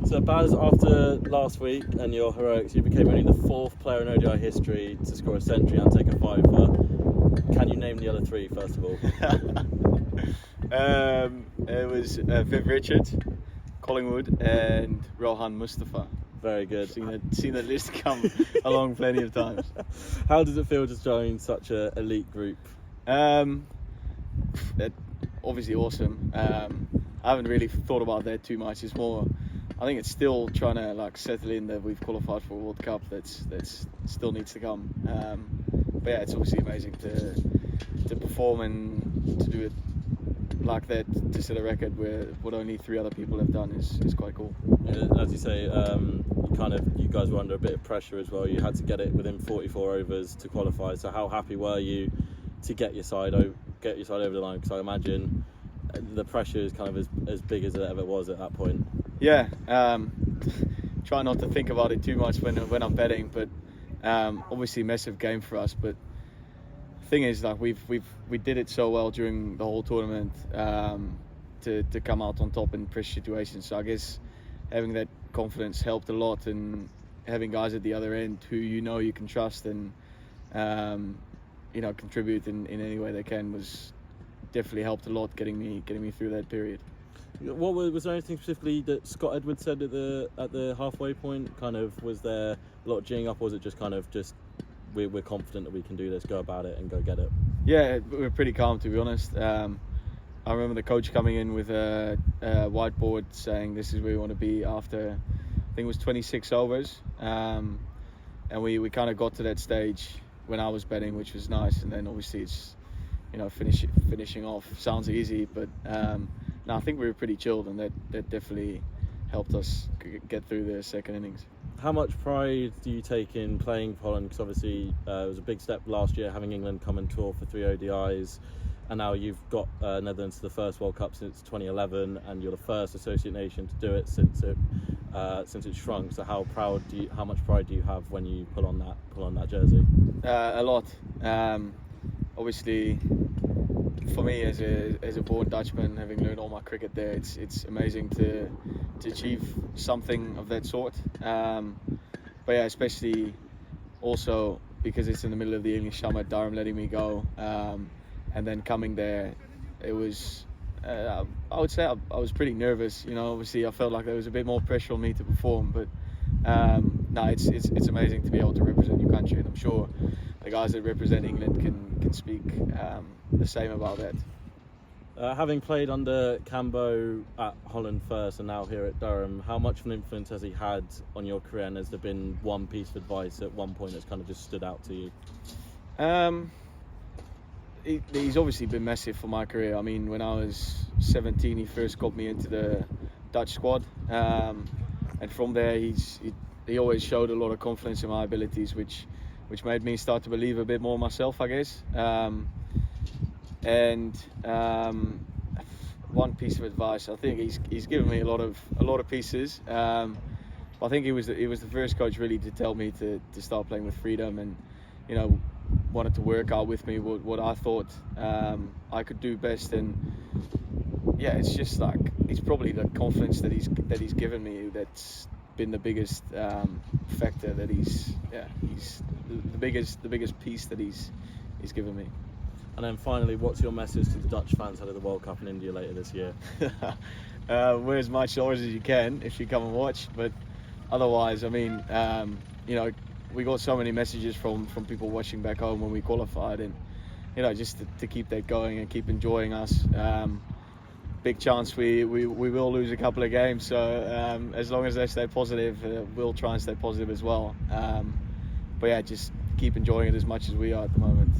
So Baz, after last week and your heroics, you became only the 4th player in ODI history to score a century and take a fiver. Can you name the other 3 first of all? It was Viv Richards, Collingwood, and Rohan Mustafa. Very good. Seen that list come along plenty of times. How does it feel to join such an elite group? Obviously awesome. I haven't really thought about that too much. It's more, I think it's still trying to settle in that we've qualified for a World Cup. That's still needs to come. But yeah, it's obviously amazing to perform and to do it like that, to set a record where what only 3 other people have done is quite cool. As you say, you guys were under a bit of pressure as well. You had to get it within 44 overs to qualify. So how happy were you to get your side over the line? Because I imagine the pressure is kind of as big as it ever was at that point. Yeah, try not to think about it too much when I'm betting, but obviously massive game for us. But the thing is, we did it so well during the whole tournament to come out on top in pressure situations. So I guess having that confidence helped a lot, and having guys at the other end who you can trust and contribute in any way they can was definitely helped a lot getting me through that period. Was there anything specifically that Scott Edwards said at the halfway point? Was there a lot of geeing up, or was it just we're confident that we can do this, go about it and go get it? Yeah, we're pretty calm, to be honest. I remember the coach coming in with a whiteboard saying this is where we want to be after, I think it was 26 overs, and we kind of got to that stage when I was betting, which was nice. And then obviously it's finishing off sounds easy, but no, I think we were pretty chilled, and that definitely helped us get through the second innings. How much pride do you take in playing for Holland? Because obviously it was a big step last year having England come and tour for 3 ODIs, and now you've got Netherlands to the first World Cup since 2011, and you're the first associate nation to do it since it shrunk. So how much pride do you have when you pull on that jersey? A lot. Obviously, for me as a born Dutchman, having learned all my cricket there, it's amazing to achieve something of that sort. But yeah, especially also because it's in the middle of the English summer, Durham letting me go, and then coming there, it was. I would say I was pretty nervous. Obviously I felt like there was a bit more pressure on me to perform, but no, it's amazing to be able to represent your country, and I'm sure the guys that represent England can speak the same about that. Having played under Cambo at Holland first and now here at Durham, how much of an influence has he had on your career, and has there been one piece of advice at one point that's kind of just stood out to you? He's obviously been massive for my career. I mean, when I was 17, he first got me into the Dutch squad, and from there he always showed a lot of confidence in my abilities, which made me start to believe a bit more myself, I guess. And one piece of advice, I think he's given me a lot of pieces. I think he was the first coach really to tell me to start playing with freedom, and wanted to work out with me what I thought I could do best. And yeah, it's just it's probably the confidence that he's given me that's been the biggest factor, that he's the biggest piece that he's given me. And then finally, what's your message to the Dutch fans ahead of the World Cup in India later this year? Wear as much orange as you can if you come and watch, but otherwise, I mean, we got so many messages from people watching back home when we qualified, and just to keep that going and keep enjoying us. Big chance we will lose a couple of games, so as long as they stay positive, we'll try and stay positive as well. But yeah, just keep enjoying it as much as we are at the moment.